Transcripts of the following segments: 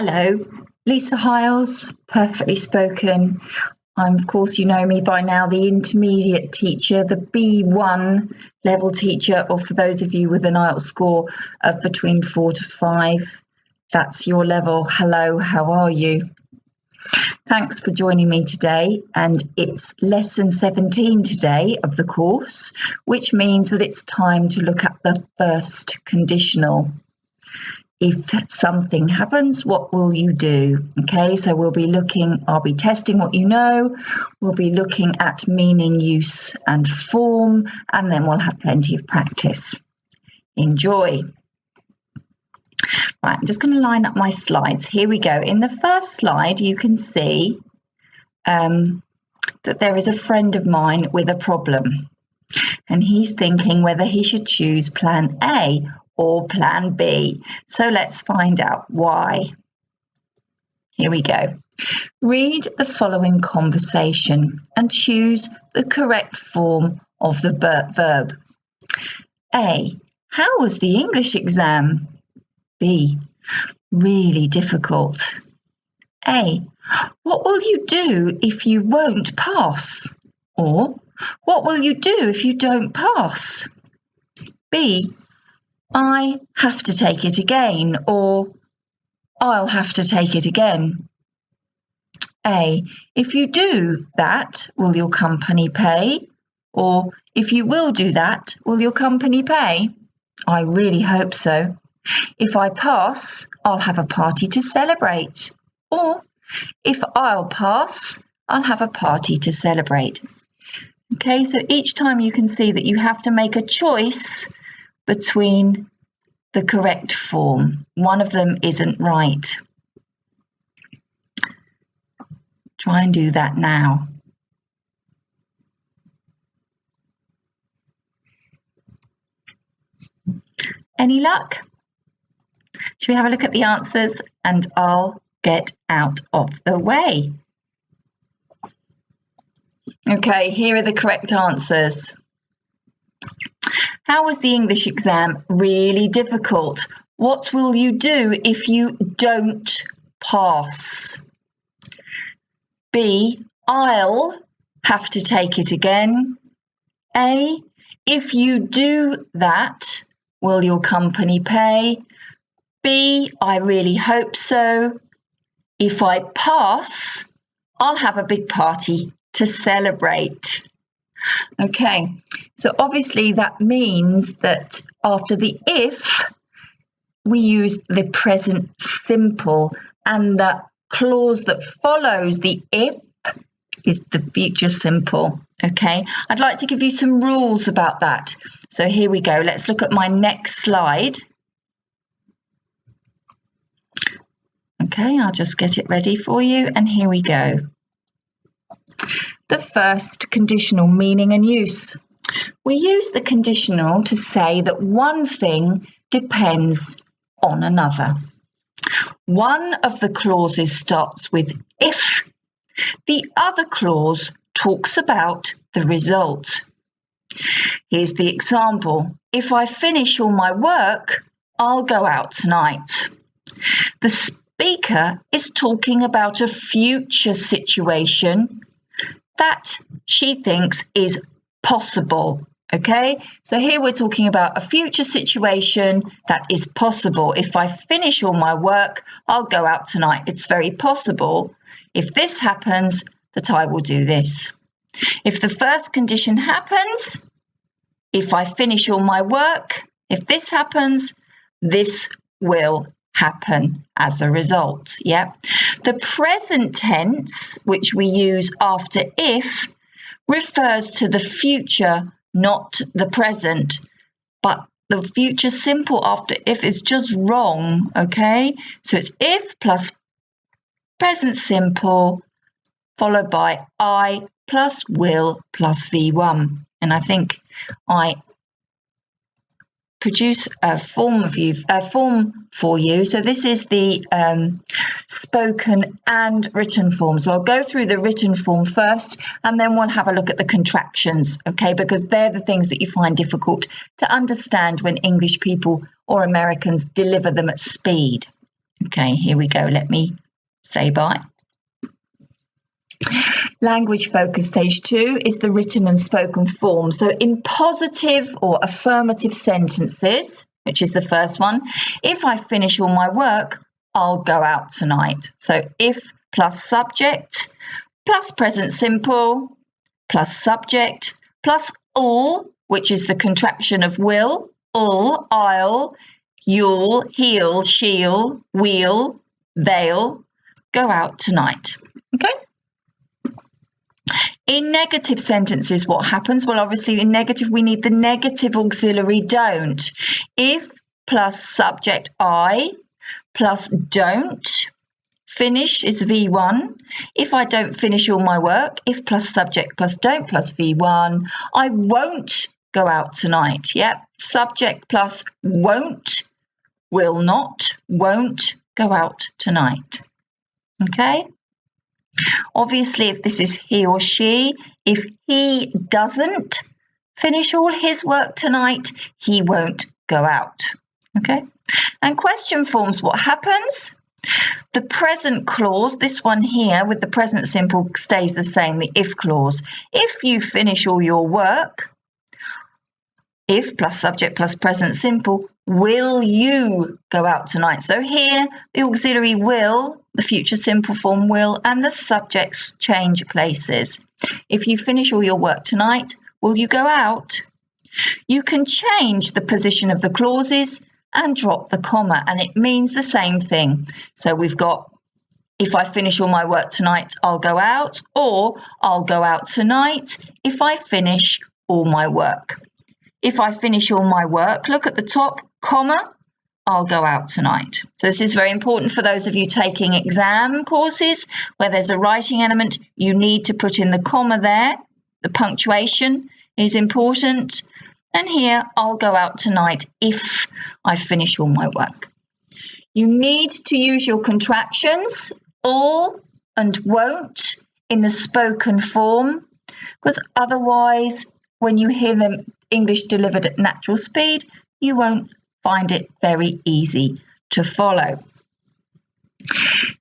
Hello, Lisa Hiles, Perfectly Spoken. I'm, of course, you know me by now, the intermediate teacher, the B1 level teacher, or for those of you with an IELTS score of between 4 to 5, that's your level. Hello, how are you? Thanks for joining me today, and it's lesson 17 today of the course, which means that it's time to look at the first conditional. If something happens, what will you do? Okay, so I'll be testing what you know, we'll be looking at meaning, use and form, and then we'll have plenty of practice. Enjoy. Right, I'm just going to line up my slides. Here we go. In the first slide, you can see that there is a friend of mine with a problem, and he's thinking whether he should choose plan A or plan B. So let's find out why. Here we go. Read the following conversation and choose the correct form of the verb. A. How was the English exam? B. Really difficult. A. What will you do if you won't pass? Or, what will you do if you don't pass? B. I have to take it again, or I'll have to take it again. A. If you do that, will your company pay? Or if you will do that, will your company pay? I really hope so. If I pass, I'll have a party to celebrate. Or if I'll pass, I'll have a party to celebrate. Okay, so each time you can see that you have to make a choice between the correct form. One of them isn't right. Try and do that now. Any luck? Should we have a look at the answers and I'll get out of the way. Okay, here are the correct answers. How was the English exam? Really difficult. What will you do if you don't pass? B. I'll have to take it again. A. If you do that, will your company pay? B. I really hope so. If I pass, I'll have a big party to celebrate. Okay, so obviously that means that after the if, we use the present simple, and the clause that follows the if is the future simple. Okay, I'd like to give you some rules about that. So here we go. Let's look at my next slide. Okay, I'll just get it ready for you, and here we go. The first conditional, meaning and use. We use the conditional to say that one thing depends on another. One of the clauses starts with if. The other clause talks about the result. Here's the example. If I finish all my work, I'll go out tonight. The speaker is talking about a future situation that she thinks is possible. Okay, so here we're talking about a future situation that is possible. If I finish all my work, I'll go out tonight. It's very possible, if this happens, that I will do this. If the first condition happens, if I finish all my work, if this happens, this will happen as a result. Yeah. The present tense, which we use after if, refers to the future, not the present. But the future simple after if is just wrong. Okay. So it's if plus present simple followed by I plus will plus V1. And I think I produce a form for you. So this is the spoken and written form. So I'll go through the written form first, and then we'll have a look at the contractions, okay? Because they're the things that you find difficult to understand when English people or Americans deliver them at speed. Okay, here we go. Let me say bye. Language focus stage 2 is the written and spoken form. So in positive or affirmative sentences, which is the first one, if I finish all my work, I'll go out tonight. So if plus subject plus present simple plus subject plus all, which is the contraction of will, all, I'll, you'll, he'll, she'll, we'll, they'll go out tonight. Okay? In negative sentences, what happens? Well, obviously in negative, we need the negative auxiliary don't. If plus subject I plus don't, finish is V1. If I don't finish all my work, if plus subject plus don't plus V1, I won't go out tonight. Yep, subject plus won't, will not, won't go out tonight. Okay? Obviously, if this is he or she, if he doesn't finish all his work tonight, he won't go out. Okay? And question forms, what happens? The present clause, this one here with the present simple, stays the same, the if clause. If you finish all your work, if plus subject plus present simple, will you go out tonight? So here, the auxiliary will, the future simple form will, and the subjects change places. If you finish all your work tonight, will you go out? You can change the position of the clauses and drop the comma, and it means the same thing. So we've got, if I finish all my work tonight, I'll go out, or I'll go out tonight if I finish all my work. If I finish all my work, look at the top, comma, I'll go out tonight. So this is very important for those of you taking exam courses where there's a writing element. You need to put in the comma there. The punctuation is important. And here, I'll go out tonight if I finish all my work. You need to use your contractions, all and won't, in the spoken form, because otherwise, when you hear them English delivered at natural speed, you won't find it very easy to follow.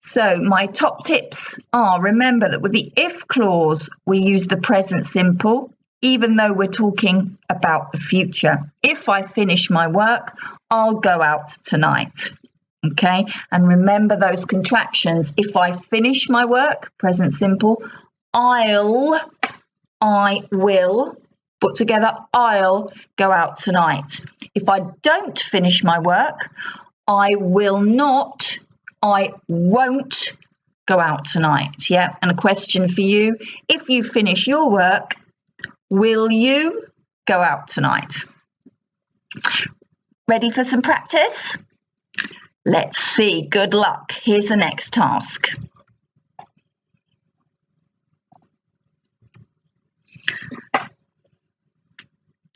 So my top tips are, remember that with the if clause, we use the present simple, even though we're talking about the future. If I finish my work, I'll go out tonight. Okay, and remember those contractions. If I finish my work, present simple, I will, put together, I'll go out tonight. If I don't finish my work, I will not, I won't go out tonight. Yeah, and a question for you, if you finish your work, will you go out tonight? Ready for some practice? Let's see. Good luck. Here's the next task.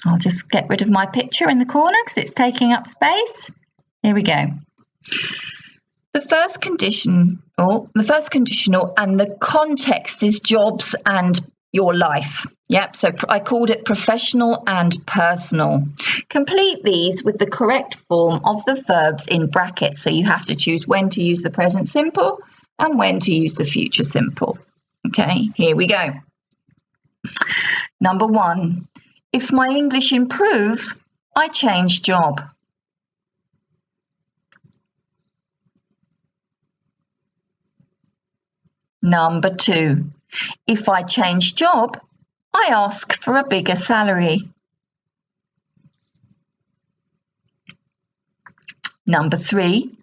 I'll just get rid of my picture in the corner because it's taking up space. Here we go. The first conditional and the context is jobs and your life. Yep, so I called it professional and personal. Complete these with the correct form of the verbs in brackets. So you have to choose when to use the present simple and when to use the future simple. Okay, here we go. Number 1. If my English improve, I change job. Number 2. If I change job, I ask for a bigger salary. Number 3.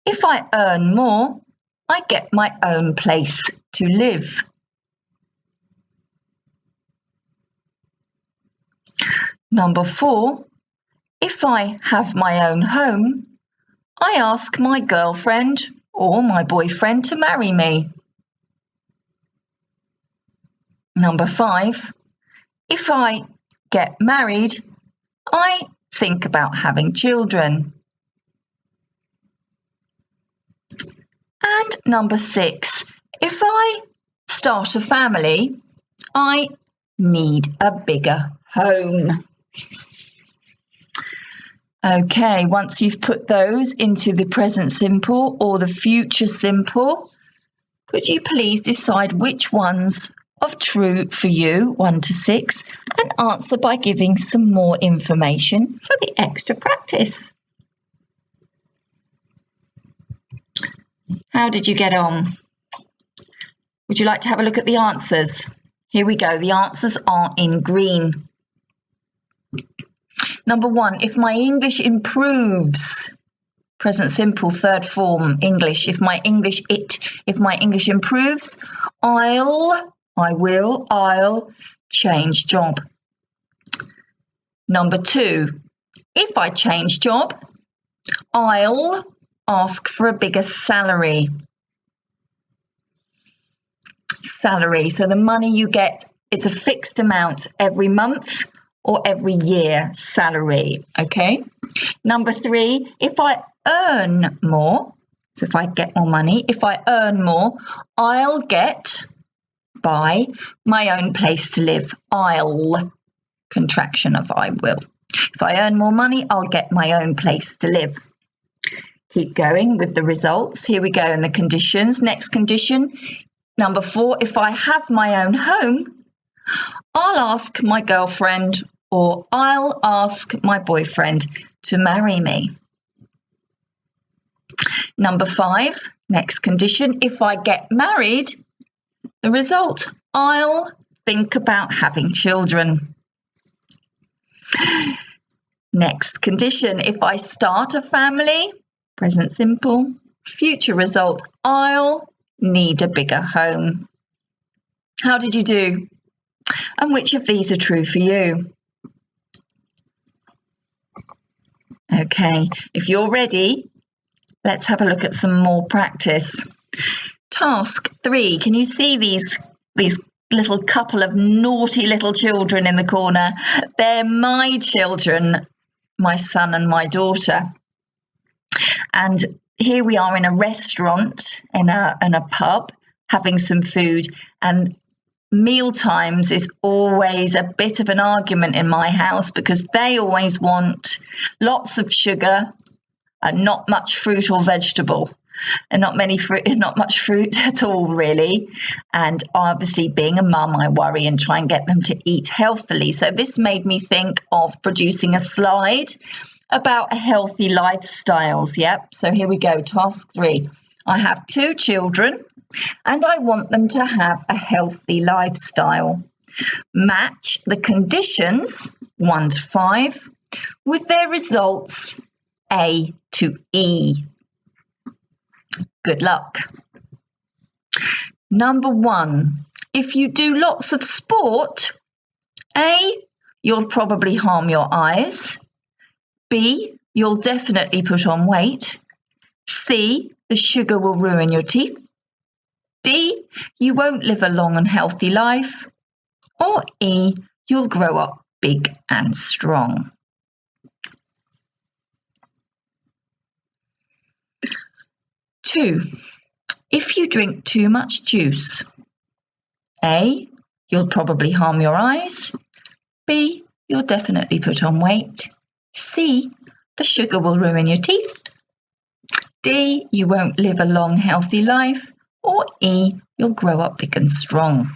If I earn more, I get my own place to live. Number 4. If I have my own home, I ask my girlfriend or my boyfriend to marry me. Number 5, if I get married, I think about having children. And number 6, if I start a family, I need a bigger home. Okay, once you've put those into the present simple or the future simple, could you please decide which ones are true for you, 1 to 6, and answer by giving some more information for the extra practice. How did you get on? Would you like to have a look at the answers? Here we go. The answers are in green. Number 1, if my English improves. Present simple, third form, English. If my English improves, I'll change job. Number 2, if I change job, I'll ask for a bigger salary. Salary, so the money you get, it's a fixed amount every month or every year, salary, okay? Number 3, if I earn more, so if I get more money, if I earn more, I'll buy my own place to live. I'll, contraction of I will. If I earn more money, I'll get my own place to live. Keep going with the results. Here we go in the conditions. Next condition, number 4, if I have my own home, I'll ask my girlfriend or I'll ask my boyfriend to marry me. Number 5, next condition, if I get married, the result, I'll think about having children. Next condition, if I start a family, present simple, future result, I'll need a bigger home. How did you do? And which of these are true for you? Okay, if you're ready, let's have a look at some more practice. Task 3, can you see these little couple of naughty little children in the corner? They're my children, my son and my daughter. And here we are in a restaurant, in a pub, having some food, and meal times is always a bit of an argument in my house because they always want lots of sugar and not much fruit or vegetable, and not much fruit at all, really. And obviously, being a mum, I worry and try and get them to eat healthily. So this made me think of producing a slide about healthy lifestyles. Yep. So here we go. Task 3. I have 2 children and I want them to have a healthy lifestyle. Match the conditions 1 to 5 with their results A to E. Good luck. Number 1, if you do lots of sport, A, you'll probably harm your eyes. B, you'll definitely put on weight. C, the sugar will ruin your teeth. D, you won't live a long and healthy life. Or E, you'll grow up big and strong. Two, if you drink too much juice, A, you'll probably harm your eyes. B, you'll definitely put on weight. C, the sugar will ruin your teeth. D, you won't live a long, healthy life. Or E, you'll grow up big and strong.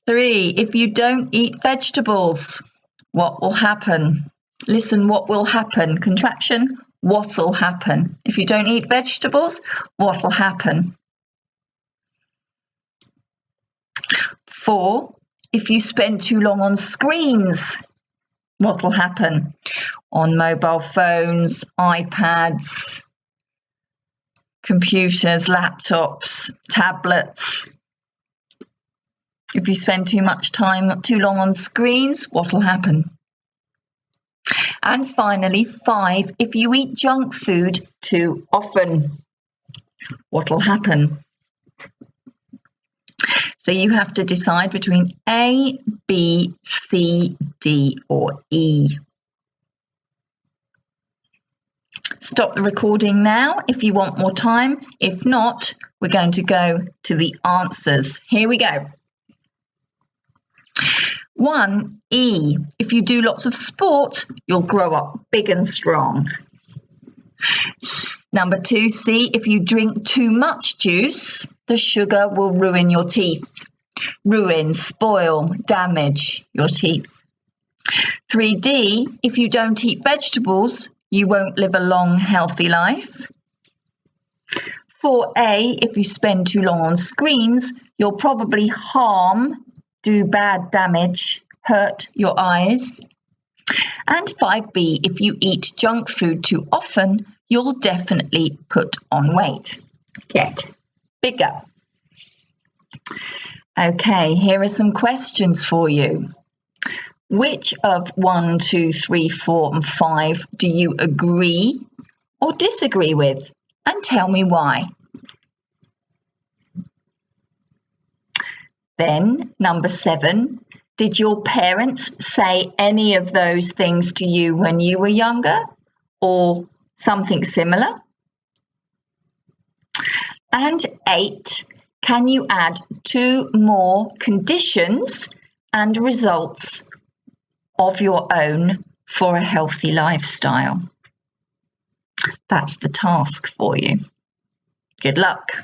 3, if you don't eat vegetables, what will happen? Listen, what will happen? Contraction, what'll happen? If you don't eat vegetables, what'll happen? 4, if you spend too long on screens, what'll happen? On mobile phones, iPads, computers, laptops, tablets. If you spend too long on screens, what'll happen? And finally, 5, if you eat junk food too often, what'll happen? So you have to decide between A, B, C, D, or E. Stop the recording now if you want more time. If not, we're going to go to the answers. Here we go. 1, E, if you do lots of sport, you'll grow up big and strong. If you do lots of sport, you'll grow up big and strong. Number 2, C, if you drink too much juice, the sugar will ruin your teeth. Ruin, spoil, damage your teeth. 3D, if you don't eat vegetables, you won't live a long, healthy life. 4A, if you spend too long on screens, you'll probably harm, do bad damage, hurt your eyes. And 5B, if you eat junk food too often, you'll definitely put on weight, get bigger. Okay, here are some questions for you. Which of 1, 2, 3, 4, and 5 do you agree or disagree with? And tell me why. Then, number 7, did your parents say any of those things to you when you were younger or something similar? And 8, can you add 2 more conditions and results of your own for a healthy lifestyle? That's the task for you. Good luck.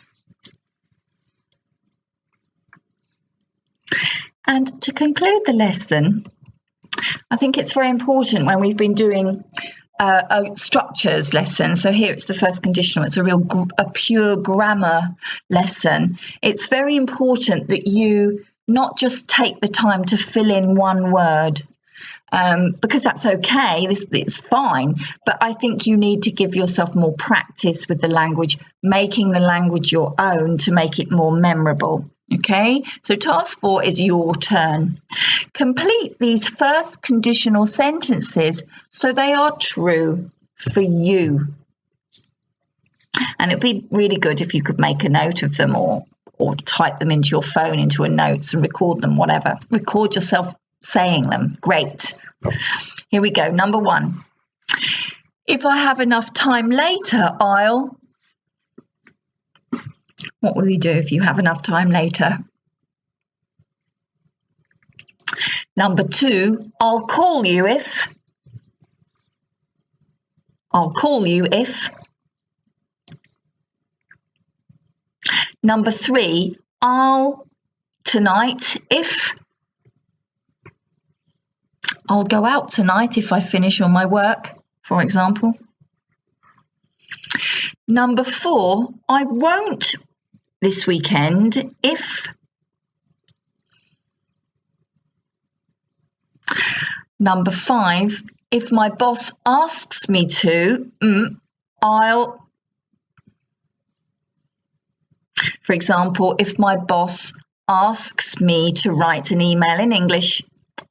And to conclude the lesson, I think it's very important when we've been doing a structures lesson. So here it's the first conditional. It's a pure grammar lesson. It's very important that you not just take the time to fill in one word, because that's okay, it's fine, but I think you need to give yourself more practice with the language, making the language your own to make it more memorable. Okay, so task 4 is your turn. Complete these first conditional sentences so they are true for you. And it'd be really good if you could make a note of them or type them into your phone, into a notes, and record them, whatever. Record yourself saying them. Great. Here we go. Number 1. If I have enough time later, I'll... What will you do if you have enough time later? Number 2, I'll call you if... I'll call you if... Number 3, I'll tonight if... I'll go out tonight if I finish all my work, for example. Number 4, I won't this weekend if... Number 5, if my boss asks me to, I'll... For example, if my boss asks me to write an email in English,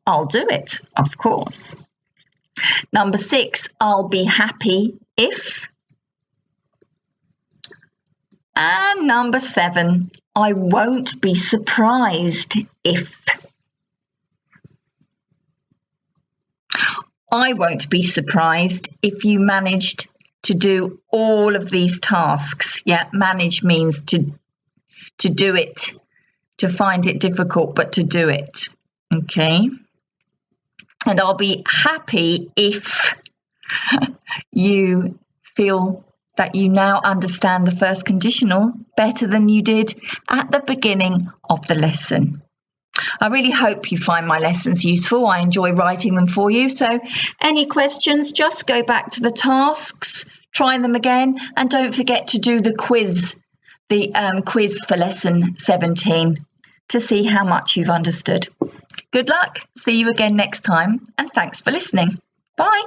I'll do it, of course. Number 6, I'll be happy if... And number 7, I won't be surprised if... I won't be surprised if you managed to do all of these tasks. Yeah, manage means to do it, to find it difficult, but to do it. Okay. And I'll be happy if you feel that you now understand the first conditional better than you did at the beginning of the lesson. I really hope you find my lessons useful. I enjoy writing them for you. So any questions, just go back to the tasks, try them again, and don't forget to do the quiz, quiz for lesson 17 to see how much you've understood. Good luck. See you again next time, and thanks for listening. Bye.